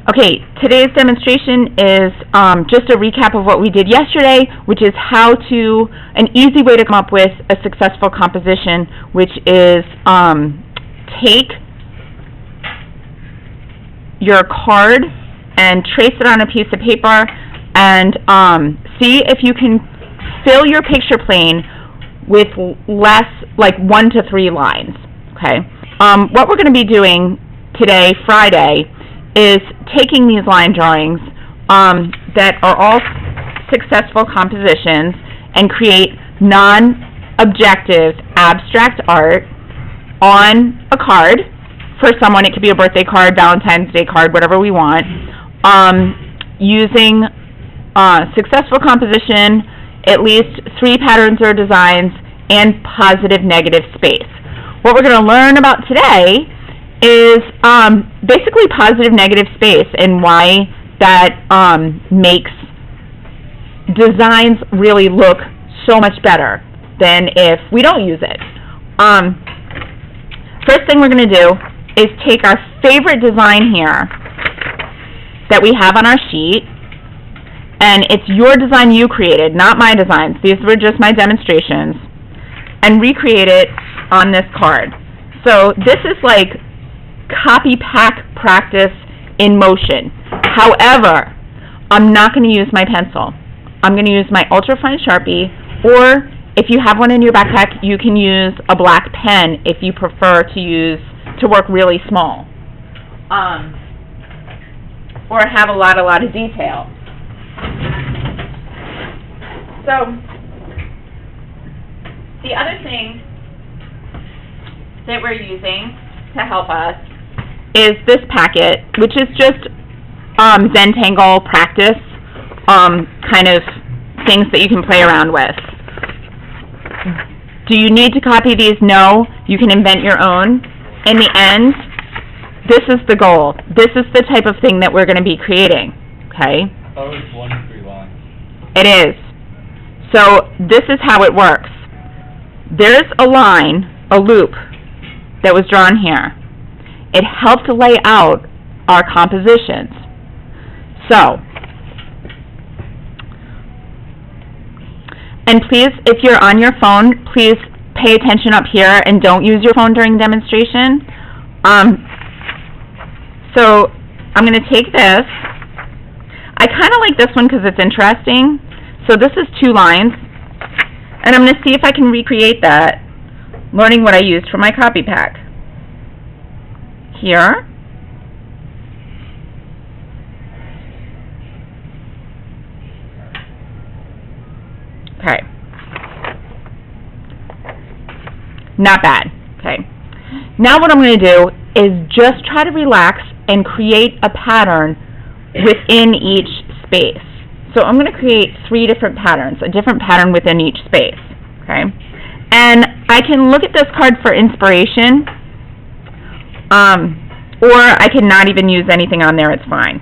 Okay, today's demonstration is just a recap of what we did yesterday, which is an easy way to come up with a successful composition, which is take your card and trace it on a piece of paper and see if you can fill your picture plane with less, like 1 to 3 lines, okay? What we're going to be doing today, Friday, is taking these line drawings that are all successful compositions and create non-objective abstract art on a card for someone. It could be a birthday card, Valentine's Day card, whatever we want, using successful composition, at least 3 patterns or designs, and positive negative space. What we're going to learn about today is basically positive negative space and why that makes designs really look so much better than if we don't use it. First thing we're going to do is take our favorite design here that we have on our sheet, and it's your design you created, not my designs. These were just my demonstrations, and recreate it on this card. So this is like copy pack practice in motion. However, I'm not going to use my pencil. I'm going to use my ultrafine Sharpie, or if you have one in your backpack, you can use a black pen if you prefer to work really small, or have a lot of detail. So the other thing that we're using to help us is this packet, which is just Zentangle practice kind of things that you can play around with. Do you need to copy these? No. You can invent your own. In the end, this is the goal. This is the type of thing that we're going to be creating. Okay? Oh, it's 1 to 3 lines. It is. So this is how it works. There's a line, a loop, that was drawn here. It helped lay out our compositions. So, and please, if you're on your phone, please pay attention up here and don't use your phone during demonstration. So I'm going to take this. I kind of like this one because it's interesting. So this is 2 lines, and I'm going to see if I can recreate that, learning what I used for my copy pack. Here. Okay. Not bad. Okay. Now what I'm going to do is just try to relax and create a pattern within each space. So I'm going to create 3 different patterns, a different pattern within each space. Okay. And I can look at this card for inspiration, or I can not even use anything on there, it's fine.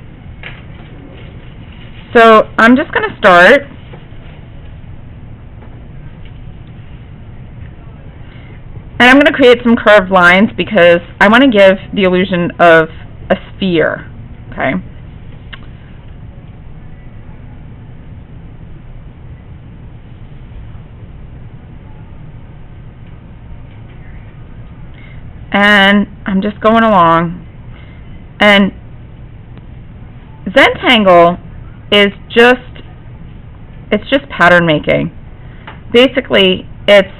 So I'm just going to start. And I'm going to create some curved lines because I want to give the illusion of a sphere. Okay. And I'm just going along. And Zentangle is it's just pattern making. Basically, it's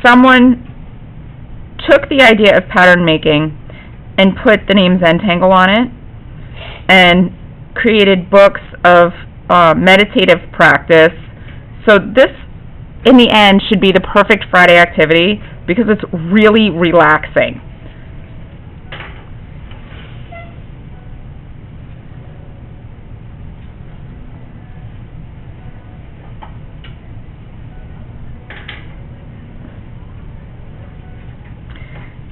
someone took the idea of pattern making and put the name Zentangle on it and created books of meditative practice. So this, in the end, should be the perfect Friday activity because it's really relaxing.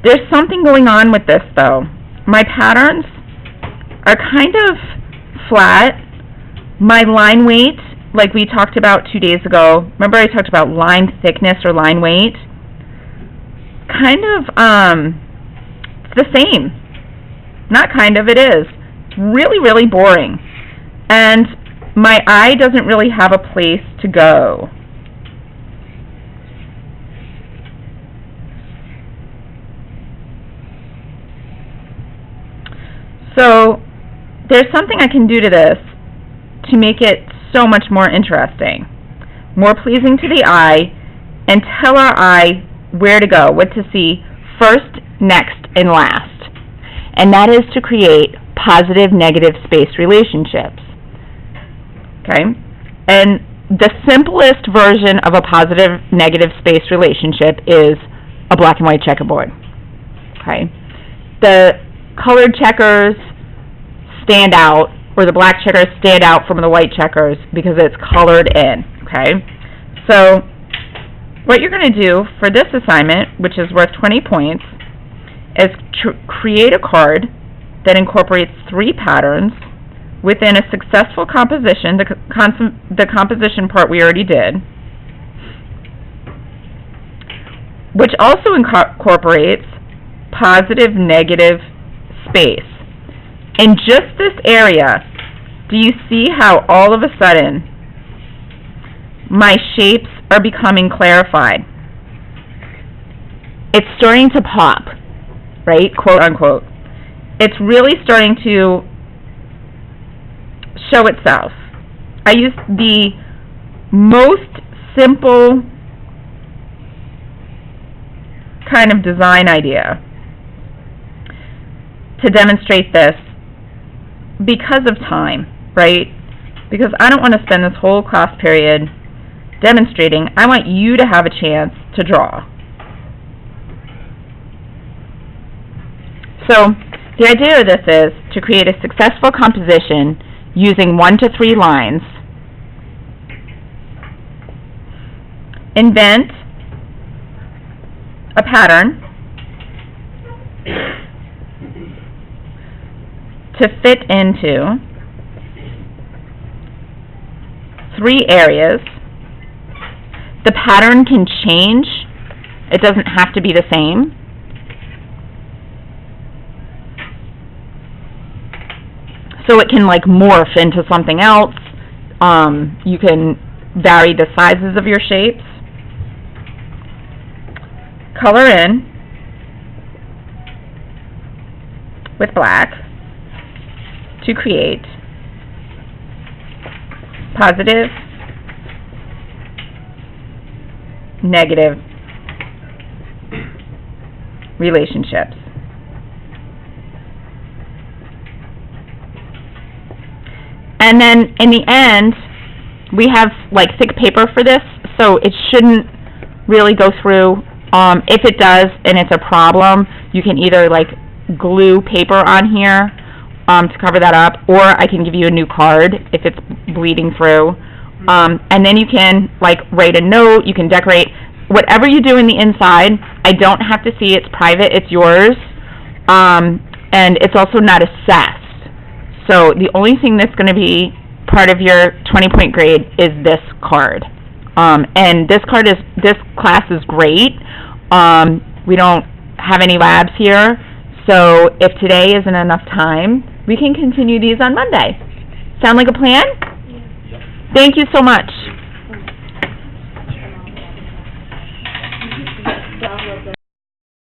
There's something going on with this, though. My patterns are kind of flat. My line weight, like we talked about 2 days ago, remember I talked about line thickness or line weight? Kind of, it's the same. Not kind of, it is. Really, really boring. And my eye doesn't really have a place to go. So there's something I can do to this to make it so much more interesting, more pleasing to the eye, and tell our eye where to go, what to see first, next, and last. And that is to create positive-negative space relationships. Okay? And the simplest version of a positive-negative space relationship is a black and white checkerboard. Okay? The colored checkers stand out, or the black checkers stand out from the white checkers because it's colored in. Okay? So what you're going to do for this assignment, which is worth 20 points, is create a card that incorporates 3 patterns within a successful composition, the composition part we already did, which also incorporates positive-negative space. In just this area, do you see how all of a sudden my shapes are becoming clarified? It's starting to pop, right? Quote unquote. It's really starting to show itself. I used the most simple kind of design idea to demonstrate this because of time, right? Because I don't want to spend this whole class period demonstrating. I want you to have a chance to draw. So the idea of this is to create a successful composition using 1 to 3 lines. Invent a pattern to fit into 3 areas. The pattern can change. It doesn't have to be the same. So it can like morph into something else. You can vary the sizes of your shapes. Color in with black to create positive, negative relationships. And then in the end, we have like thick paper for this, so it shouldn't really go through. If it does and it's a problem, you can either like glue paper on here to cover that up, or I can give you a new card if it's bleeding through. And then you can like write a note, you can decorate. Whatever you do in the inside, I don't have to see, it's private, it's yours. And it's also not assessed. So the only thing that's going to be part of your 20-point grade is this card. And this class is great. We don't have any labs here, so if today isn't enough time, we can continue these on Monday. Sound like a plan? Yep. Thank you so much.